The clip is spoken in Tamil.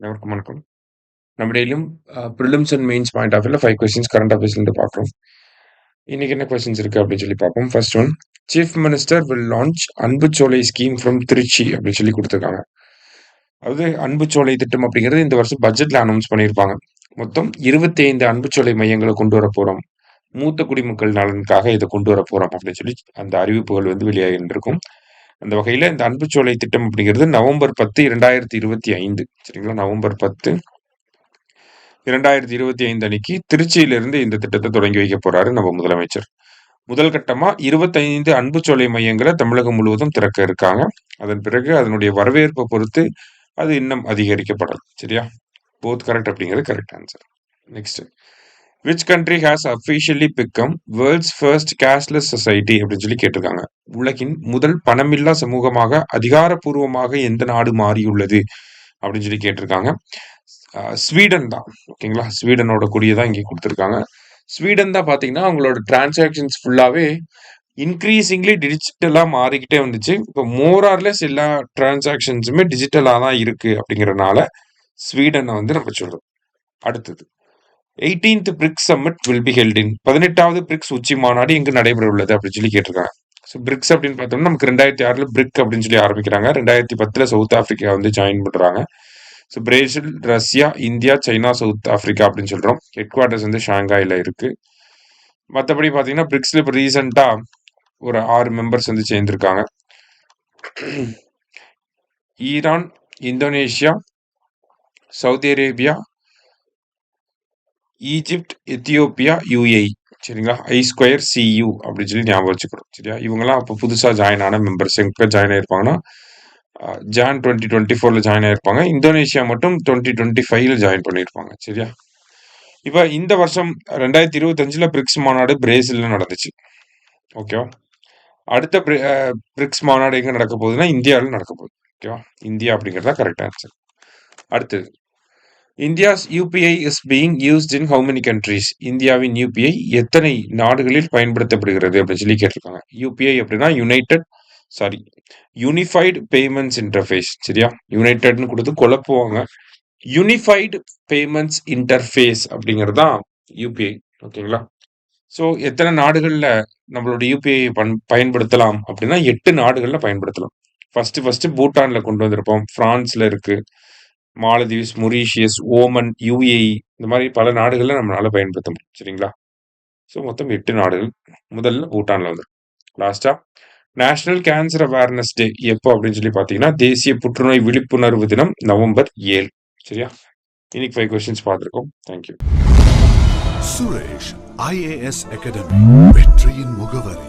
அனைவருக்கும் வணக்கம். நம்ம டெய்லியும் prelims and mains point of வியூல 5 கொஸ்டின்ஸ் கரண்ட் அஃபேர்ஸ்லேருந்து பார்க்குறோம். இன்னைக்கு என்ன கொஸ்டின்ஸ் இருக்கு அப்படின்னு சொல்லி பார்ப்போம். First one, chief minister will launch Anbucholai scheme from Tiruchi அப்படின்னு சொல்லி கொடுத்துருக்காங்க. அதாவது அன்புச்சோலை திட்டம் அப்படிங்கிறது இந்த வருஷம் பட்ஜெட்ல அனௌன்ஸ் பண்ணியிருப்பாங்க. மொத்தம் 25 அன்புச்சோலை மையங்களை கொண்டு வர போறோம். மூத்த குடிமக்கள் நலனுக்காக இதை கொண்டு வர போறோம் அப்படின்னு சொல்லி அந்த அறிவிப்புகள் வெளியாகிருக்கும். அந்த வகையில இந்த அன்புச்சோலை திட்டம் அப்படிங்கிறது நவம்பர் 10, 2025 சரிங்களா? நவம்பர் 10, 2025 அன்னைக்கு திருச்சியிலிருந்து இந்த திட்டத்தை தொடங்கி வைக்க போறாரு நம்ம முதலமைச்சர். முதல் கட்டமா 25 அன்புச்சோலை மையங்களை தமிழகம் முழுவதும் திறக்க இருக்காங்க. அதன் பிறகு அதனுடைய வரவேற்பை பொறுத்து அது இன்னும் அதிகரிக்கப்படலாம். சரியா? போத் கரெக்ட் அப்படிங்கிறது correct answer. Next, which country has officially become world's first cashless society அப்படின்னு சொல்லி கேட்டிருக்காங்க. உலகின் முதல் பணமில்லா சமூகமாக அதிகாரப்பூர்வமாக எந்த நாடு மாறியுள்ளது அப்படின்னு சொல்லி கேட்டிருக்காங்க. ஸ்வீடன் தான். ஓகேங்களா? ஸ்வீடனோட கொடியை தான் இங்கே கொடுத்துருக்காங்க. ஸ்வீடன் தான் பார்த்தீங்கன்னா அவங்களோட டிரான்சாக்ஷன்ஸ் ஃபுல்லாகவே இன்க்ரீசிங்லி டிஜிட்டலாக மாறிக்கிட்டே வந்துச்சு. இப்போ மோரார்லெஸ் எல்லா டிரான்சாக்ஷன்ஸுமே டிஜிட்டலாக தான் இருக்கு அப்படிங்கிறனால ஸ்வீடனை நம்ம சொல்றோம். அடுத்தது, 18th BRICS summit will be held in 18வது பிரிக்ஸ் உச்சி மாநாடு எங்கு நடைபெற உள்ளது அப்படின்னு சொல்லி கேட்டிருக்காங்க. ஸோ பிரிக்ஸ் அப்படின்னு பார்த்தோம்னா நமக்கு 2006 பிரிக் அப்படின்னு சொல்லி ஆரம்பிக்கிறாங்க. 2010 சவுத் ஆப்பிரிக்கா ஜாயின் பண்றாங்க. So Brazil, Russia, India, China, south Africa அப்படின்னு சொல்றோம். ஹெட் குவார்டர்ஸ் ஷாங்காயில இருக்கு. மற்றபடி பார்த்தீங்கன்னா பிரிக்ஸ்ல இப்போ ரீசெண்டா ஒரு 6 மெம்பர்ஸ் சேர்ந்திருக்காங்க. Iran, Indonesia, Saudi Arabia, Egypt, Ethiopia, UAE. சரிங்களா? I2CU அப்படின்னு சொல்லி ஞாபகம் வச்சுக்கிறோம். சரியா? இவங்கெல்லாம் அப்போ புதுசா ஜாயின் ஆன மெம்பர்ஸ். எங்க ஜாயின் ஆயிருப்பாங்கன்னா ஜான் 2024 ஜாயின் ஆயிருப்பாங்க. இந்தோனேஷியா மட்டும் 2025 ஜாயின் பண்ணியிருப்பாங்க. சரியா? இப்போ இந்த வருஷம் 2025 பிரிக்ஸ் மாநாடு பிரேசில்ல நடந்துச்சு. ஓகேவா? அடுத்த பிரிக்ஸ் மாநாடு எங்க நடக்க போகுதுன்னா இந்தியாவில் நடக்க போகுது. ஓகேவா? இந்தியா அப்படிங்கிறதா கரெக்ட் ஆன்சர். அடுத்தது, India's UPI is being used in how many countries? இந்தியாவின் யூபிஐ எத்தனை நாடுகளில் பயன்படுத்தப்படுகிறது அப்படின்னு சொல்லி கேட்டிருக்காங்க. யூபிஐ அப்படின்னா யூனிஃபைடு பேமெண்ட்ஸ் இன்டர்ஃபேஸ். சரியா? யுனைடெட்னு கொடுத்து குழப்புவாங்க. யூனிஃபைடு பேமெண்ட்ஸ் இன்டர்ஃபேஸ் அப்படிங்கிறது தான் யூபிஐ. ஓகேங்களா? ஸோ எத்தனை நாடுகளில் நம்மளோட யூபிஐ பயன்படுத்தலாம் அப்படின்னா 8 நாடுகளில் பயன்படுத்தலாம். ஃபர்ஸ்ட் பூட்டான்ல கொண்டு வந்திருப்போம். பிரான்ஸ்ல இருக்கு, மாலதீவ்ஸ், மொரீஷியஸ், ஓமன், யுஏஇ, இந்த மாதிரி பல நாடுகளில் நம்மளால பயன்படுத்த முடியும். சரிங்களா? ஸோ மொத்தம் 8 நாடுகள். முதல்ல பூட்டான்ல வந்துடும். லாஸ்டா நேஷனல் கேன்சர் அவேர்னஸ் டே எப்போ அப்படின்னு சொல்லி பார்த்தீங்கன்னா தேசிய புற்றுநோய் விழிப்புணர்வு தினம் நவம்பர் 7. சரியா? இன்னைக்கு 5 கொஸ்டின்ஸ் பார்த்துருக்கோம். தேங்க்யூ. சுரேஷ் IAS அகாடமி, வெற்றியின் முகவரி.